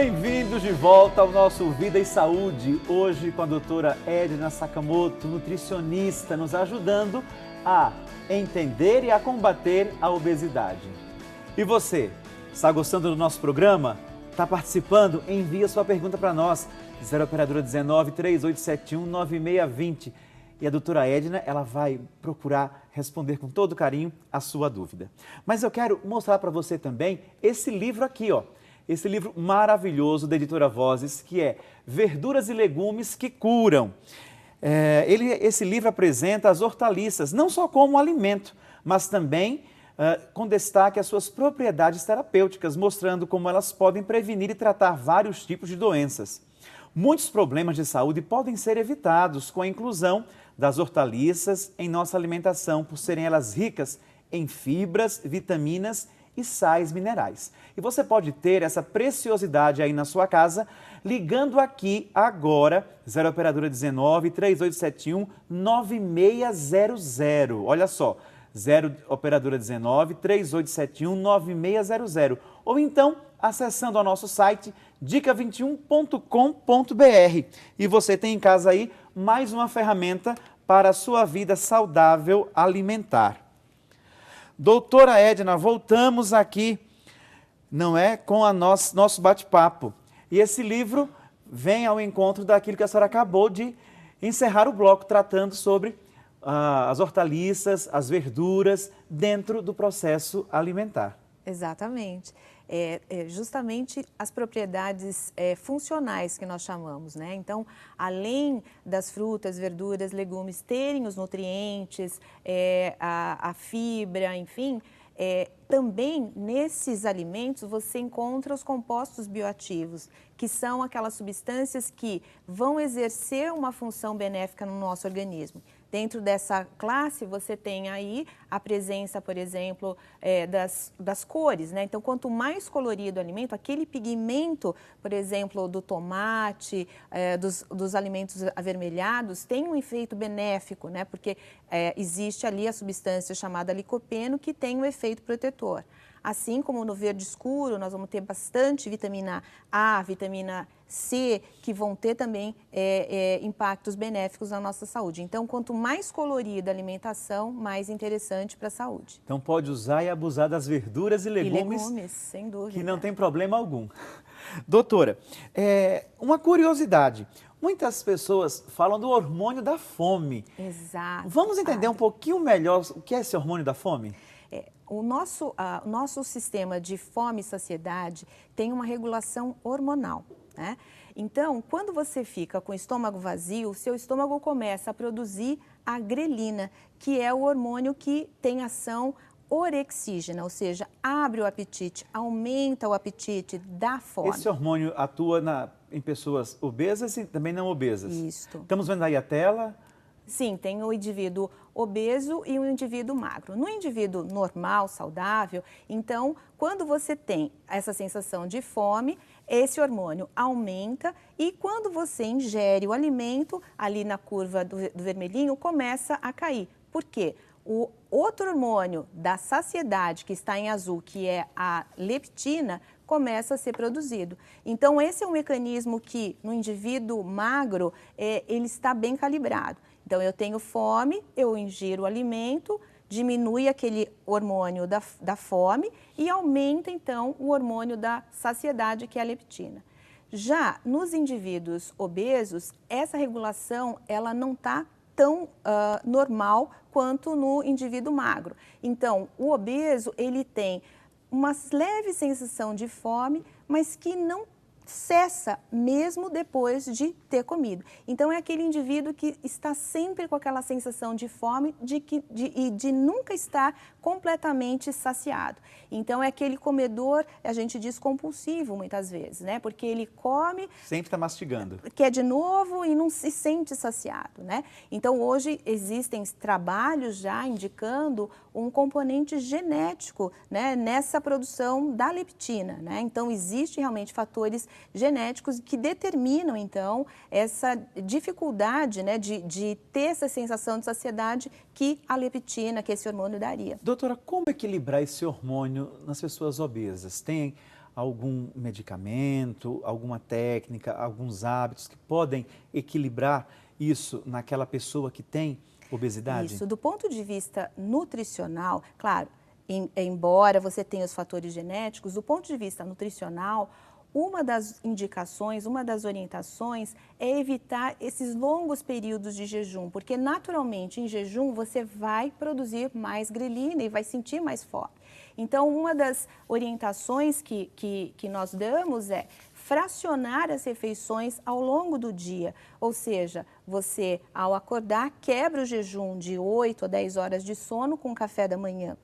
Bem-vindos de volta ao nosso Vida e Saúde, hoje com a doutora Edna Sakamoto, nutricionista, nos ajudando a entender e a combater a obesidade. E você, está gostando do nosso programa? Está participando? Envie a sua pergunta para nós, 0 operadora 19 3871 9620. E a doutora Edna, ela vai procurar responder com todo carinho a sua dúvida. Mas eu quero mostrar para você também esse livro aqui, ó. Esse livro maravilhoso da editora Vozes, que é Verduras e Legumes que Curam. Esse livro apresenta as hortaliças, não só como alimento, mas também com destaque às suas propriedades terapêuticas, mostrando como elas podem prevenir e tratar vários tipos de doenças. Muitos problemas de saúde podem ser evitados com a inclusão das hortaliças em nossa alimentação, por serem elas ricas em fibras, vitaminas e sais minerais. E você pode ter essa preciosidade aí na sua casa, ligando aqui agora, 0 operadora 19 3871 9600. Olha só, 0 operadora 19 3871 9600. Ou então, acessando ao nosso site dica21.com.br. E você tem em casa aí mais uma ferramenta para a sua vida saudável alimentar. Doutora Edna, voltamos aqui, não é, com a nosso bate-papo. E esse livro vem ao encontro daquilo que a senhora acabou de encerrar o bloco, tratando sobre as hortaliças, as verduras, dentro do processo alimentar. Exatamente. Justamente as propriedades funcionais que nós chamamos, né? Então, além das frutas, verduras, legumes terem os nutrientes, a fibra, enfim, também nesses alimentos você encontra os compostos bioativos, que são aquelas substâncias que vão exercer uma função benéfica no nosso organismo. Dentro dessa classe, você tem aí a presença, por exemplo, das cores, né? Então, quanto mais colorido o alimento, aquele pigmento, por exemplo, do tomate, dos alimentos avermelhados, tem um efeito benéfico, né? Porque existe ali a substância chamada licopeno, que tem um efeito protetor. Assim como no verde escuro, nós vamos ter bastante vitamina A, vitamina C, que vão ter também impactos benéficos na nossa saúde. Então, quanto mais colorida a alimentação, mais interessante para a saúde. Então, pode usar e abusar das verduras e legumes sem dúvida. Que não tem problema algum. Doutora, uma curiosidade. Muitas pessoas falam do hormônio da fome. Exato. Vamos entender um pouquinho melhor o que é esse hormônio da fome? O nosso sistema de fome e saciedade tem uma regulação hormonal, né? Então, quando você fica com o estômago vazio, o seu estômago começa a produzir a grelina, que é o hormônio que tem ação orexígena, ou seja, abre o apetite, aumenta o apetite, dá fome. Esse hormônio atua em pessoas obesas e também não obesas? Isso. Estamos vendo aí a tela? Sim, tem o indivíduo obeso e o indivíduo magro. No indivíduo normal, saudável, então, quando você tem essa sensação de fome, esse hormônio aumenta e quando você ingere o alimento, ali na curva do vermelhinho, começa a cair. Por quê? O outro hormônio da saciedade, que está em azul, que é a leptina, começa a ser produzido. Então, esse é um mecanismo que, no indivíduo magro, ele está bem calibrado. Então, eu tenho fome, eu ingiro o alimento, diminui aquele hormônio da fome e aumenta, então, o hormônio da saciedade, que é a leptina. Já nos indivíduos obesos, essa regulação ela não está tão normal quanto no indivíduo magro. Então, o obeso, ele tem uma leve sensação de fome, mas que não cessa mesmo depois de ter comido. Então, é aquele indivíduo que está sempre com aquela sensação de fome e de nunca estar completamente saciado. Então, é aquele comedor, a gente diz compulsivo muitas vezes, né? Porque ele come... Sempre está mastigando. Quer de novo e não se sente saciado, né? Então, hoje existem trabalhos já indicando um componente genético, né, nessa produção da leptina, né? Então, existem realmente fatores genéticos que determinam, então, essa dificuldade, né, de ter essa sensação de saciedade que a leptina, que esse hormônio daria. Doutora, como equilibrar esse hormônio nas pessoas obesas? Tem algum medicamento, alguma técnica, alguns hábitos que podem equilibrar isso naquela pessoa que tem obesidade? Isso, do ponto de vista nutricional, claro, embora você tenha os fatores genéticos, do ponto de vista nutricional, uma das indicações, uma das orientações é evitar esses longos períodos de jejum, porque naturalmente em jejum você vai produzir mais grelina e vai sentir mais fome. Então, uma das orientações que nós damos é fracionar as refeições ao longo do dia, ou seja, você ao acordar quebra o jejum de 8 a 10 horas de sono com o café da manhã.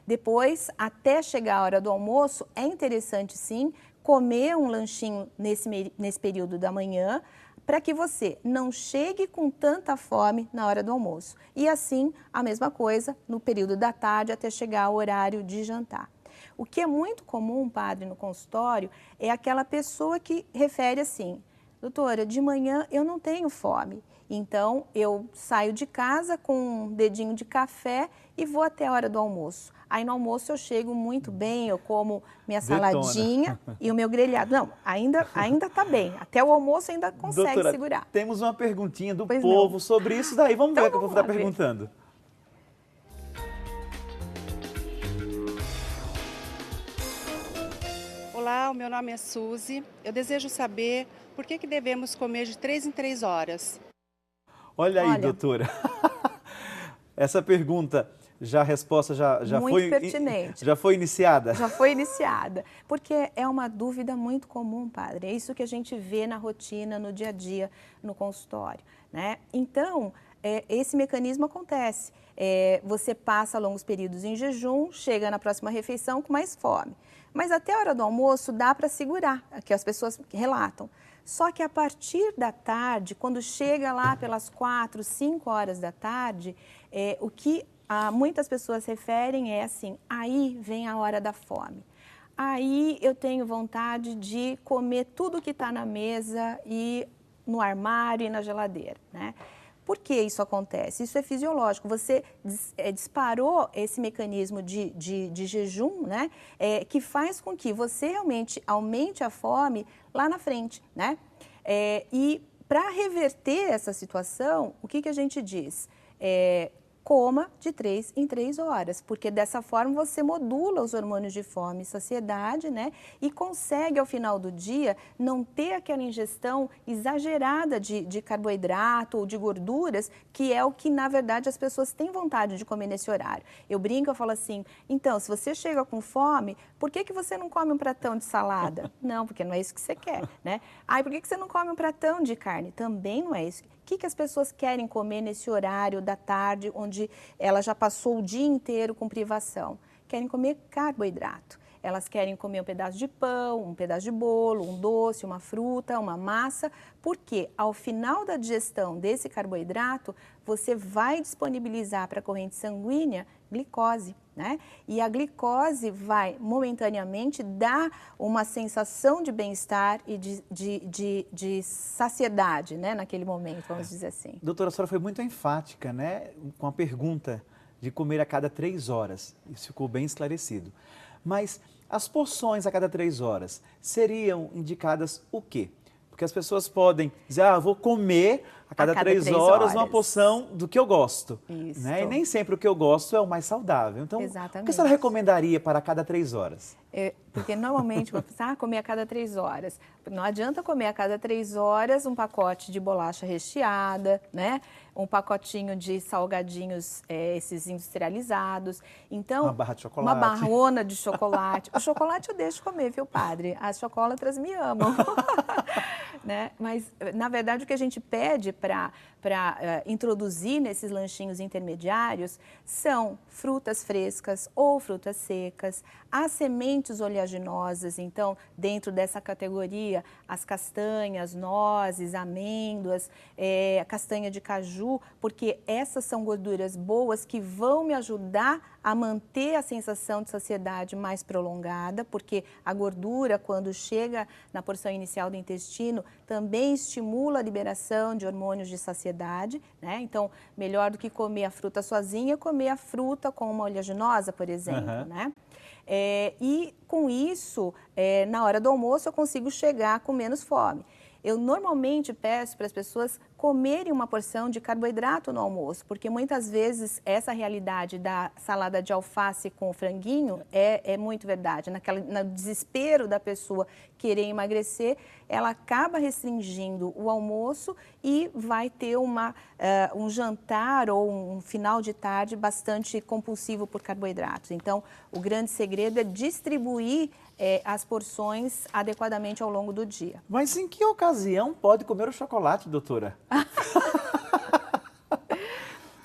Depois, até chegar a hora do almoço, é interessante sim comer um lanchinho nesse período da manhã, para que você não chegue com tanta fome na hora do almoço. E assim, a mesma coisa no período da tarde até chegar ao horário de jantar. O que é muito comum, padre, no consultório, é aquela pessoa que refere assim: doutora, de manhã eu não tenho fome, então eu saio de casa com um dedinho de café e vou até a hora do almoço. Aí no almoço eu chego muito bem, eu como minha saladinha e o meu grelhado. Não, ainda tá bem. Até o almoço ainda consegue Doutora, segurar. Temos uma perguntinha do povo sobre isso daí. Vamos ver o que o povo está perguntando. Olá, o meu nome é Suzy. Eu desejo saber por que devemos comer de 3 em 3 horas. Olha aí, doutora. Essa pergunta, a resposta já muito pertinente. Já foi iniciada? Já foi iniciada, porque é uma dúvida muito comum, padre. É isso que a gente vê na rotina, no dia a dia, no consultório, né? Então, esse mecanismo acontece. Você passa longos períodos em jejum, chega na próxima refeição com mais fome. Mas até a hora do almoço dá para segurar, que as pessoas relatam. Só que a partir da tarde, quando chega lá pelas 4, 5 horas da tarde, o que muitas pessoas referem é assim: aí vem a hora da fome. Aí eu tenho vontade de comer tudo que está na mesa e no armário e na geladeira, né? Por que isso acontece? Isso é fisiológico. Você disparou esse mecanismo de jejum, né? Que faz com que você realmente aumente a fome lá na frente, né? E para reverter essa situação, o que a gente diz? Coma de 3 em 3 horas, porque dessa forma você modula os hormônios de fome e saciedade, né? E consegue, ao final do dia, não ter aquela ingestão exagerada de carboidrato ou de gorduras, que é o que, na verdade, as pessoas têm vontade de comer nesse horário. Eu brinco, eu falo assim: então, se você chega com fome, por que você não come um pratão de salada? Não, porque não é isso que você quer, né? Por que você não come um pratão de carne? Também não é isso. O que as pessoas querem comer nesse horário da tarde, onde ela já passou o dia inteiro com privação? Querem comer carboidrato. Elas querem comer um pedaço de pão, um pedaço de bolo, um doce, uma fruta, uma massa, porque ao final da digestão desse carboidrato, você vai disponibilizar para a corrente sanguínea glicose, né? E a glicose vai momentaneamente dar uma sensação de bem-estar e de saciedade, né? Naquele momento, vamos dizer assim. Doutora, a senhora foi muito enfática, né? Com a pergunta de comer a cada 3 horas. Isso ficou bem esclarecido. Mas as porções a cada 3 horas seriam indicadas o quê? Porque as pessoas podem dizer: vou comer a cada 3 horas uma porção do que eu gosto. Isso. Né? E nem sempre o que eu gosto é o mais saudável. Então, exatamente, o que a senhora recomendaria para a cada 3 horas? Porque normalmente você comer a cada 3 horas. Não adianta comer a cada 3 horas um pacote de bolacha recheada, né? Um pacotinho de salgadinhos, esses industrializados. Então, uma barra de chocolate. Uma barrona de chocolate. O chocolate eu deixo comer, viu, padre? As chocolatras me amam. Né? Mas, na verdade, o que a gente pede para introduzir nesses lanchinhos intermediários são frutas frescas ou frutas secas, as sementes oleaginosas. Então, dentro dessa categoria, as castanhas, nozes, amêndoas, a castanha de caju, porque essas são gorduras boas que vão me ajudar a manter a sensação de saciedade mais prolongada, porque a gordura, quando chega na porção inicial do intestino, também estimula a liberação de hormônios de saciedade, né? Então, melhor do que comer a fruta sozinha, comer a fruta com uma oleaginosa, por exemplo, né? E com isso, na hora do almoço, eu consigo chegar com menos fome. Eu normalmente peço para as pessoas comerem uma porção de carboidrato no almoço, porque muitas vezes essa realidade da salada de alface com o franguinho é muito verdade. No desespero da pessoa querer emagrecer, ela acaba restringindo o almoço e vai ter um jantar ou um final de tarde bastante compulsivo por carboidratos. Então, o grande segredo é distribuir as porções adequadamente ao longo do dia. Mas em que ocasião pode comer o chocolate, doutora?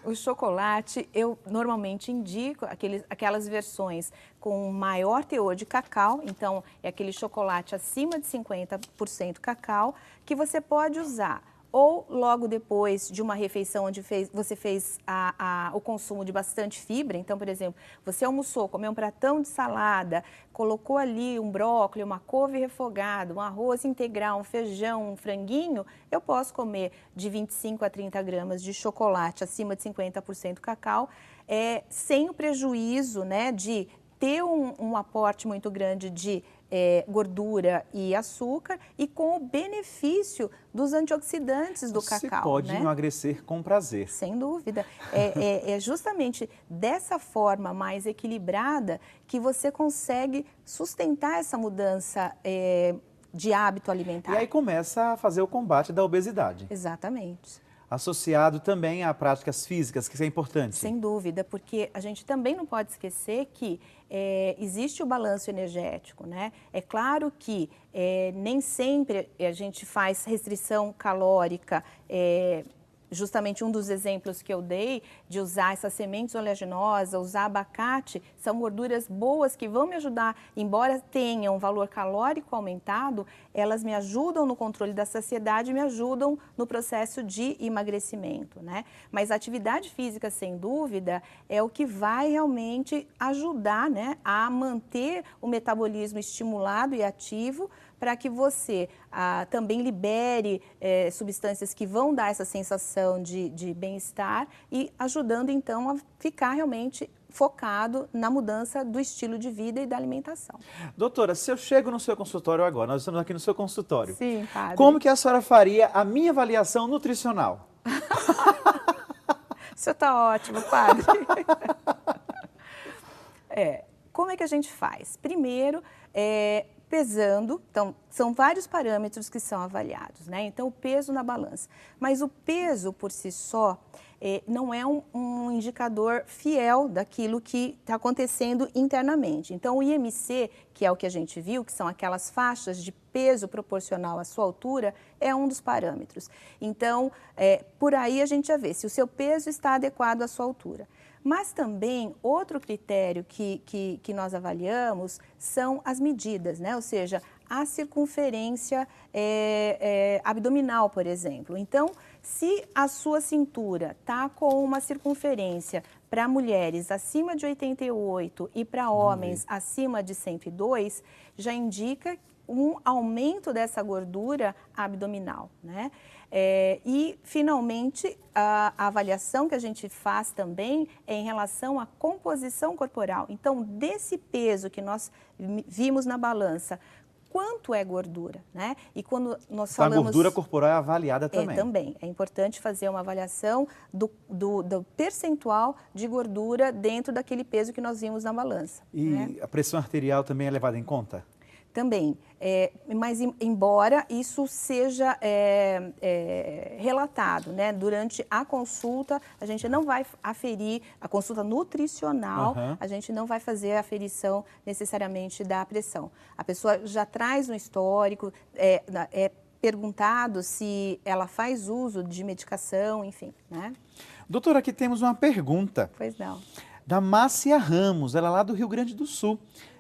O chocolate, eu normalmente indico aquelas versões com maior teor de cacau, então é aquele chocolate acima de 50% cacau, que você pode usar ou logo depois de uma refeição onde você fez o consumo de bastante fibra. Então, por exemplo, você almoçou, comeu um pratão de salada, colocou ali um brócolis, uma couve refogada, um arroz integral, um feijão, um franguinho, eu posso comer de 25 a 30 gramas de chocolate acima de 50% cacau, sem o prejuízo, né, de ter um aporte muito grande de gordura e açúcar e com o benefício dos antioxidantes do cacau. Você pode, né? Emagrecer com prazer. Sem dúvida. É justamente dessa forma mais equilibrada que você consegue sustentar essa mudança de hábito alimentar. E aí começa a fazer o combate da obesidade. Exatamente. Associado também a práticas físicas, que isso é importante. Sem dúvida, porque a gente também não pode esquecer que existe o balanço energético, né? É claro que nem sempre a gente faz restrição calórica, justamente um dos exemplos que eu dei de usar essas sementes oleaginosas, usar abacate, são gorduras boas que vão me ajudar, embora tenham um valor calórico aumentado, elas me ajudam no controle da saciedade, me ajudam no processo de emagrecimento, né? Mas a atividade física, sem dúvida, é o que vai realmente ajudar, né, a manter o metabolismo estimulado e ativo, para que você também libere substâncias que vão dar essa sensação de bem-estar e ajudando então a ficar realmente focado na mudança do estilo de vida e da alimentação. Doutora, se eu chego no seu consultório agora, nós estamos aqui no seu consultório. Sim, padre. Como que a senhora faria a minha avaliação nutricional? O senhor está ótimo, padre. Como é que a gente faz? Primeiro, pesando, então são vários parâmetros que são avaliados, né? Então o peso na balança, mas o peso por si só não é um indicador fiel daquilo que está acontecendo internamente. Então o IMC, que é o que a gente viu, que são aquelas faixas de peso proporcional à sua altura, é um dos parâmetros. Então por aí a gente já vê se o seu peso está adequado à sua altura. Mas também, outro critério que nós avaliamos são as medidas, né? Ou seja, a circunferência abdominal, por exemplo. Então, se a sua cintura está com uma circunferência para mulheres acima de 88 e para homens acima de 102, já indica um aumento dessa gordura abdominal, né? E, finalmente, a avaliação que a gente faz também é em relação à composição corporal. Então, desse peso que nós vimos na balança, quanto é gordura, né? E quando nós falamos... A gordura corporal é avaliada também. Também. É importante fazer uma avaliação do percentual de gordura dentro daquele peso que nós vimos na balança. E né? A pressão arterial também é levada em conta? Também, mas embora isso seja relatado, né? Durante a consulta, a gente não vai aferir, a consulta nutricional, a gente não vai fazer a aferição necessariamente da pressão. A pessoa já traz um histórico, perguntado se ela faz uso de medicação, enfim, né? Doutora, aqui temos uma pergunta. Pois não. Da Márcia Ramos, ela é lá do Rio Grande do Sul,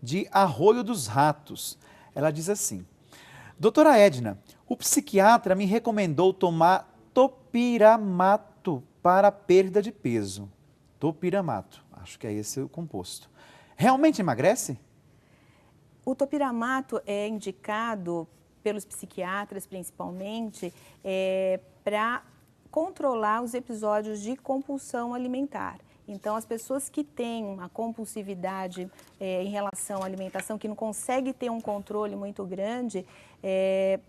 de Arroio dos Ratos. Ela diz assim: doutora Edna, o psiquiatra me recomendou tomar topiramato para perda de peso. Topiramato, acho que é esse o composto. Realmente emagrece? O topiramato é indicado pelos psiquiatras principalmente, para controlar os episódios de compulsão alimentar. Então, as pessoas que têm uma compulsividade em relação à alimentação, que não conseguem ter um controle muito grande,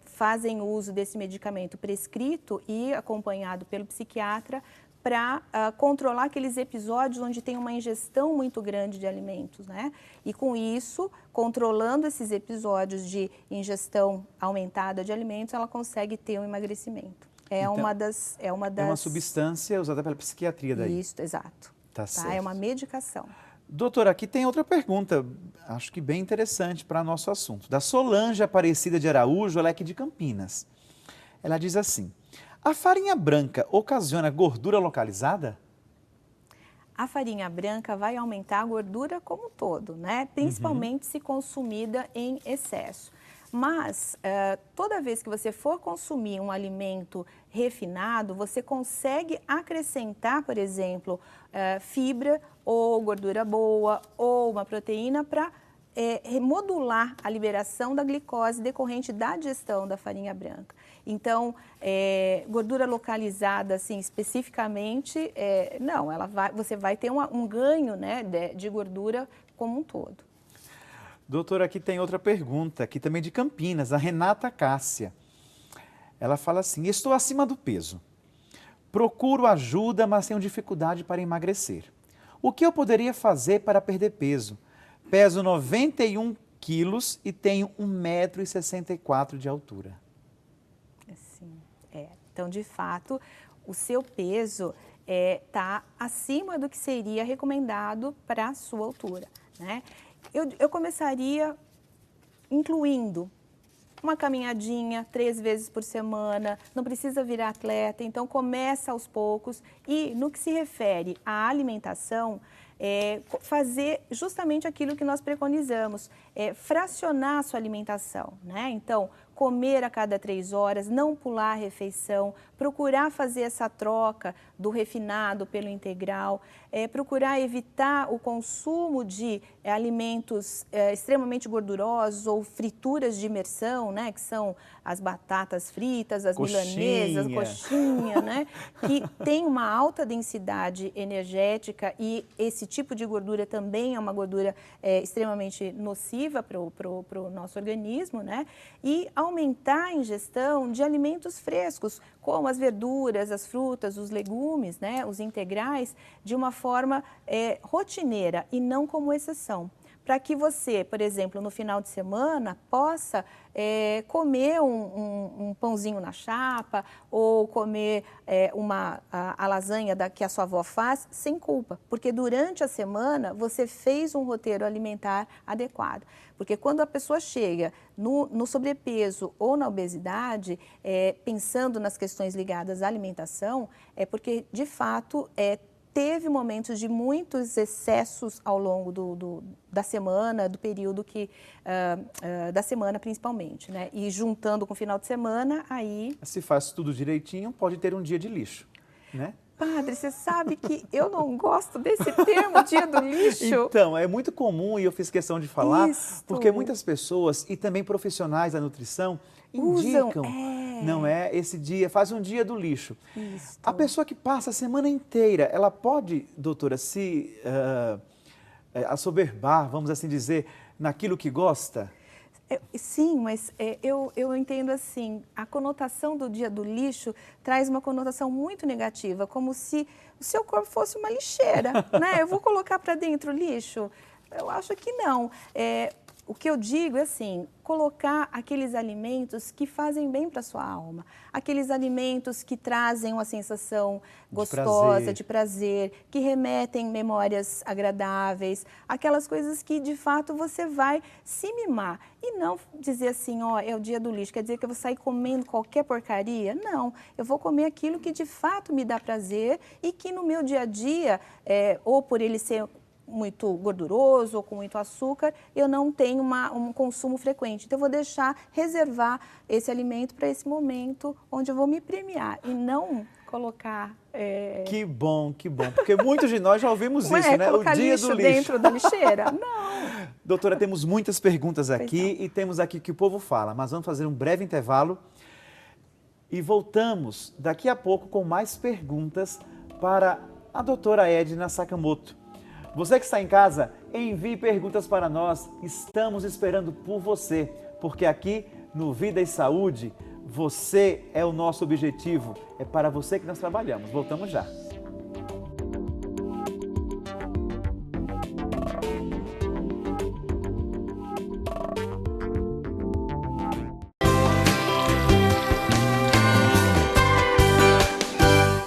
fazem uso desse medicamento prescrito e acompanhado pelo psiquiatra para controlar aqueles episódios onde tem uma ingestão muito grande de alimentos, né? E com isso, controlando esses episódios de ingestão aumentada de alimentos, ela consegue ter um emagrecimento. Então, É uma substância usada pela psiquiatria daí. Isso, exato. Tá certo. É uma medicação. Doutora, aqui tem outra pergunta, acho que bem interessante para nosso assunto. Da Solange Aparecida de Araújo, ela é aqui de Campinas. Ela diz assim: a farinha branca ocasiona gordura localizada? A farinha branca vai aumentar a gordura como um todo, né? Principalmente se consumida em excesso. Mas, toda vez que você for consumir um alimento refinado, você consegue acrescentar, por exemplo, fibra ou gordura boa ou uma proteína para modular a liberação da glicose decorrente da digestão da farinha branca. Então, gordura localizada, assim, especificamente, não, você vai ter um ganho, né, de gordura como um todo. Doutora, aqui tem outra pergunta, aqui também de Campinas, a Renata Cássia. Ela fala assim: estou acima do peso. Procuro ajuda, mas tenho dificuldade para emagrecer. O que eu poderia fazer para perder peso? Peso 91 quilos e tenho 1,64 m de altura. Sim, Então, de fato, o seu peso está acima do que seria recomendado para a sua altura, né? Eu começaria incluindo uma caminhadinha 3 vezes por semana, não precisa virar atleta, então começa aos poucos. E no que se refere à alimentação, fazer justamente aquilo que nós preconizamos, fracionar a sua alimentação, né? Então, comer a cada 3 horas, não pular a refeição, procurar fazer essa troca do refinado pelo integral, procurar evitar o consumo de alimentos extremamente gordurosos ou frituras de imersão, né? Que são as batatas fritas, as milanesas, coxinha, né? Que tem uma alta densidade energética e esse tipo de gordura também é uma gordura extremamente nociva para o nosso organismo, né? E aumentar a ingestão de alimentos frescos, como as verduras, as frutas, os legumes, né? Os integrais, de uma forma rotineira e não como exceção. Para que você, por exemplo, no final de semana, possa comer um pãozinho na chapa ou comer a lasanha que a sua avó faz sem culpa. Porque durante a semana você fez um roteiro alimentar adequado. Porque quando a pessoa chega no sobrepeso ou na obesidade, pensando nas questões ligadas à alimentação, é porque, de fato, teve momentos de muitos excessos ao longo da semana, do período da semana principalmente, né? E juntando com o final de semana, aí... Se faz tudo direitinho, pode ter um dia de lixo, né? Padre, você sabe que eu não gosto desse termo, dia do lixo. Então, é muito comum, e eu fiz questão de falar, Isso. porque muitas pessoas, e também profissionais da nutrição, indicam, não é, esse dia, faz um dia do lixo. Isso. A pessoa que passa a semana inteira, ela pode, doutora, se assoberbar, vamos assim dizer, naquilo que gosta? Sim, mas eu entendo assim, a conotação do dia do lixo traz uma conotação muito negativa, como se o seu corpo fosse uma lixeira, né? Eu vou colocar para dentro o lixo? Eu acho que não. O que eu digo é assim, colocar aqueles alimentos que fazem bem para a sua alma, aqueles alimentos que trazem uma sensação gostosa, de prazer, que remetem memórias agradáveis, aquelas coisas que de fato você vai se mimar. E não dizer assim, ó, é o dia do lixo, quer dizer que eu vou sair comendo qualquer porcaria? Não, eu vou comer aquilo que de fato me dá prazer e que no meu dia a dia, ou por ele ser muito gorduroso ou com muito açúcar, eu não tenho um consumo frequente. Então, eu vou reservar esse alimento para esse momento onde eu vou me premiar e não colocar... Que bom, porque muitos de nós já ouvimos isso, né? Colocar O dia lixo do lixo. dentro da lixeira? Não. Doutora, temos muitas perguntas aqui e temos aqui o que o povo fala, mas vamos fazer um breve intervalo e voltamos daqui a pouco com mais perguntas para a doutora Edna Sakamoto. Você que está em casa, envie perguntas para nós, estamos esperando por você, porque aqui no Vida e Saúde, você é o nosso objetivo, é para você que nós trabalhamos. Voltamos já.